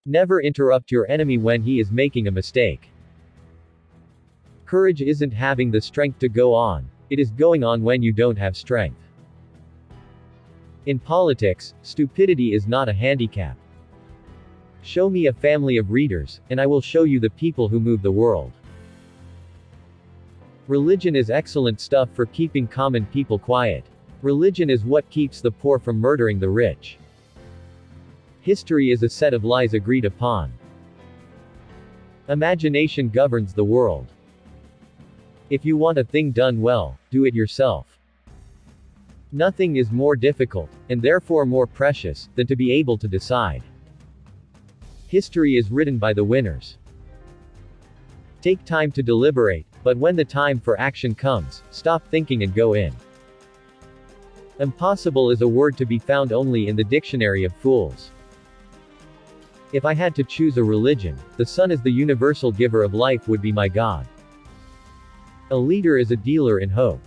Never interrupt your enemy when he is making a mistake. Courage isn't having the strength to go on, it is going on when you don't have strength. In politics, stupidity is not a handicap. Show me a family of readers, and I will show you the people who move the world. Religion is excellent stuff for keeping common people quiet. Religion is what keeps the poor from murdering the rich. History is a set of lies agreed upon. Imagination governs the world. If you want a thing done well, do it yourself. Nothing is more difficult, and therefore more precious, than to be able to decide. History is written by the winners. Take time to deliberate, but when the time for action comes, stop thinking and go in. Impossible is a word to be found only in the dictionary of fools. If I had to choose a religion, the sun as the universal giver of life would be my God. A leader is a dealer in hope.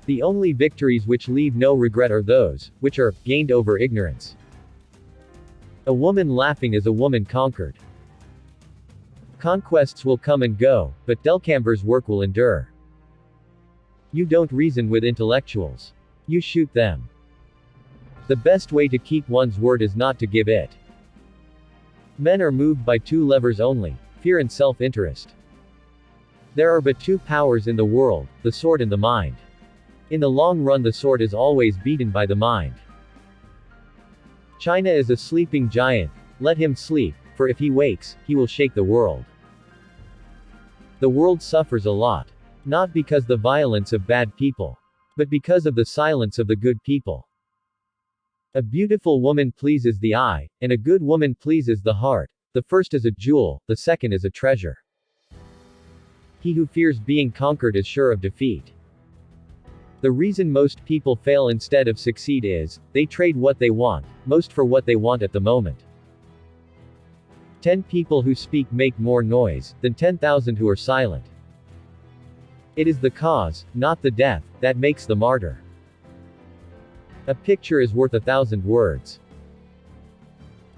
The only victories which leave no regret are those, which are, gained over ignorance. A woman laughing is a woman conquered. Conquests will come and go, but Delcamber's work will endure. You don't reason with intellectuals. You shoot them. The best way to keep one's word is not to give it. Men are moved by two levers only, fear and self-interest. There are but two powers in the world, the sword and the mind. In the long run the sword is always beaten by the mind. China is a sleeping giant, let him sleep, for if he wakes, he will shake the world. The world suffers a lot. Not because the violence of bad people, but because of the silence of the good people. A beautiful woman pleases the eye, and a good woman pleases the heart. The first is a jewel, the second is a treasure. He who fears being conquered is sure of defeat. The reason most people fail instead of succeed is, they trade what they want, most for what they want at the moment. 10 people who speak make more noise, than 10,000 who are silent. It is the cause, not the death, that makes the martyr. A picture is worth 1,000 words.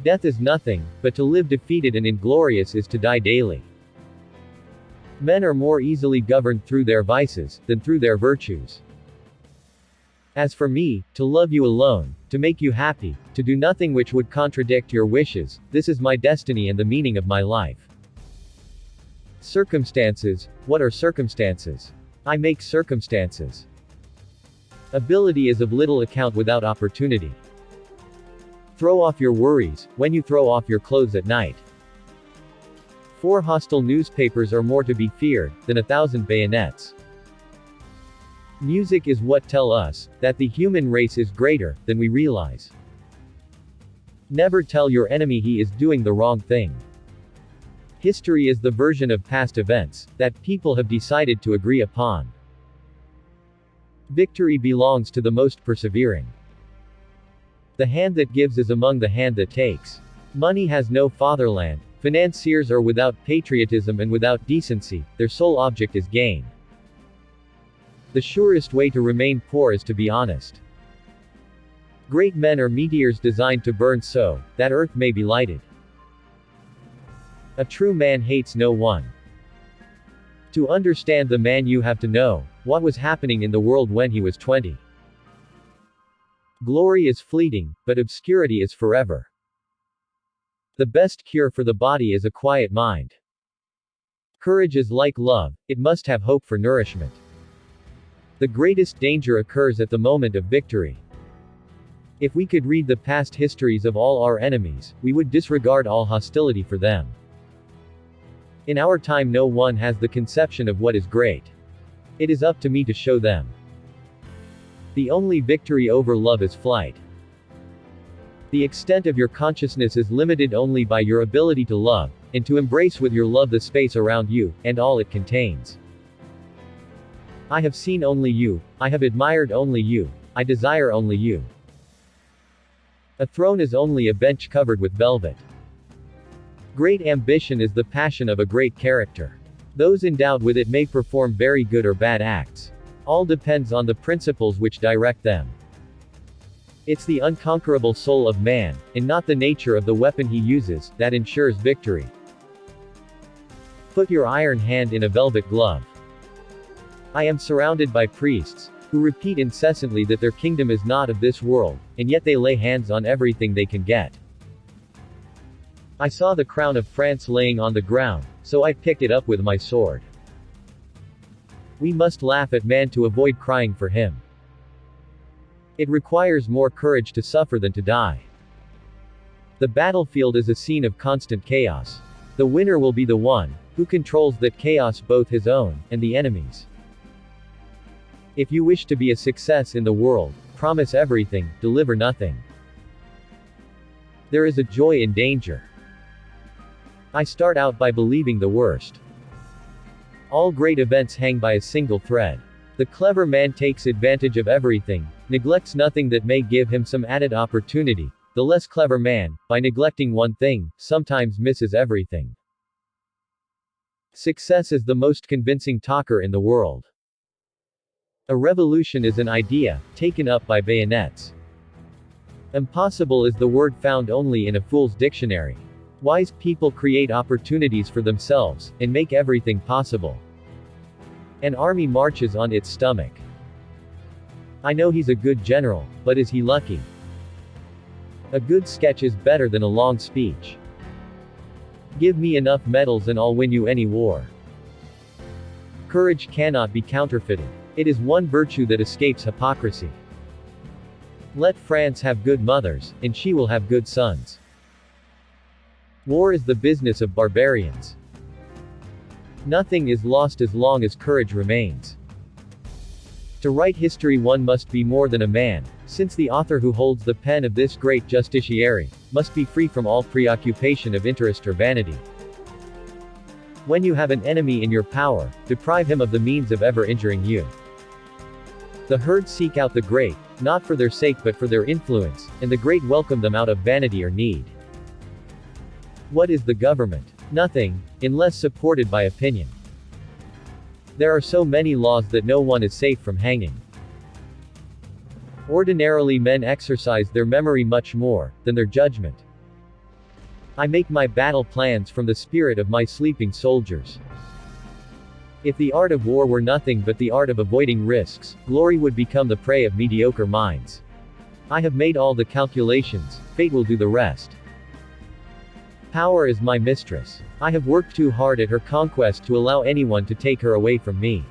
Death is nothing, but to live defeated and inglorious is to die daily. Men are more easily governed through their vices, than through their virtues. As for me, to love you alone, to make you happy, to do nothing which would contradict your wishes, this is my destiny and the meaning of my life. Circumstances, what are circumstances? I make circumstances. Ability is of little account without opportunity. Throw off your worries, when you throw off your clothes at night. 4 hostile newspapers are more to be feared, than 1,000 bayonets. Music is what tell us, that the human race is greater, than we realize. Never tell your enemy he is doing the wrong thing. History is the version of past events, that people have decided to agree upon. Victory belongs to the most persevering. The hand that gives is among the hand that takes. Money has no fatherland, financiers are without patriotism and without decency, their sole object is gain. The surest way to remain poor is to be honest. Great men are meteors designed to burn so, that earth may be lighted. A true man hates no one. To understand the man you have to know, what was happening in the world when he was 20. Glory is fleeting, but obscurity is forever. The best cure for the body is a quiet mind. Courage is like love, it must have hope for nourishment. The greatest danger occurs at the moment of victory. If we could read the past histories of all our enemies, we would disregard all hostility for them. In our time no one has the conception of what is great. It is up to me to show them. The only victory over love is flight. The extent of your consciousness is limited only by your ability to love, and to embrace with your love the space around you, and all it contains. I have seen only you, I have admired only you, I desire only you. A throne is only a bench covered with velvet. Great ambition is the passion of a great character. Those endowed with it may perform very good or bad acts. All depends on the principles which direct them. It's the unconquerable soul of man, and not the nature of the weapon he uses, that ensures victory. Put your iron hand in a velvet glove. I am surrounded by priests, who repeat incessantly that their kingdom is not of this world, and yet they lay hands on everything they can get. I saw the crown of France laying on the ground, so I picked it up with my sword. We must laugh at man to avoid crying for him. It requires more courage to suffer than to die. The battlefield is a scene of constant chaos. The winner will be the one who controls that chaos, both his own and the enemy's. If you wish to be a success in the world, promise everything, deliver nothing. There is a joy in danger. I start out by believing the worst. All great events hang by a single thread. The clever man takes advantage of everything, neglects nothing that may give him some added opportunity. The less clever man, by neglecting one thing, sometimes misses everything. Success is the most convincing talker in the world. A revolution is an idea, taken up by bayonets. Impossible is the word found only in a fool's dictionary. Wise people create opportunities for themselves, and make everything possible. An army marches on its stomach. I know he's a good general, but is he lucky? A good sketch is better than a long speech. Give me enough medals and I'll win you any war. Courage cannot be counterfeited. It is one virtue that escapes hypocrisy. Let France have good mothers, and she will have good sons. War is the business of barbarians. Nothing is lost as long as courage remains. To write history one must be more than a man, since the author who holds the pen of this great justiciary must be free from all preoccupation of interest or vanity. When you have an enemy in your power, deprive him of the means of ever injuring you. The herd seek out the great, not for their sake but for their influence, and the great welcome them out of vanity or need. What is the government? Nothing, unless supported by opinion. There are so many laws that no one is safe from hanging. Ordinarily men exercise their memory much more than their judgment. I make my battle plans from the spirit of my sleeping soldiers. If the art of war were nothing but the art of avoiding risks, glory would become the prey of mediocre minds. I have made all the calculations, fate will do the rest. Power is my mistress. I have worked too hard at her conquest to allow anyone to take her away from me.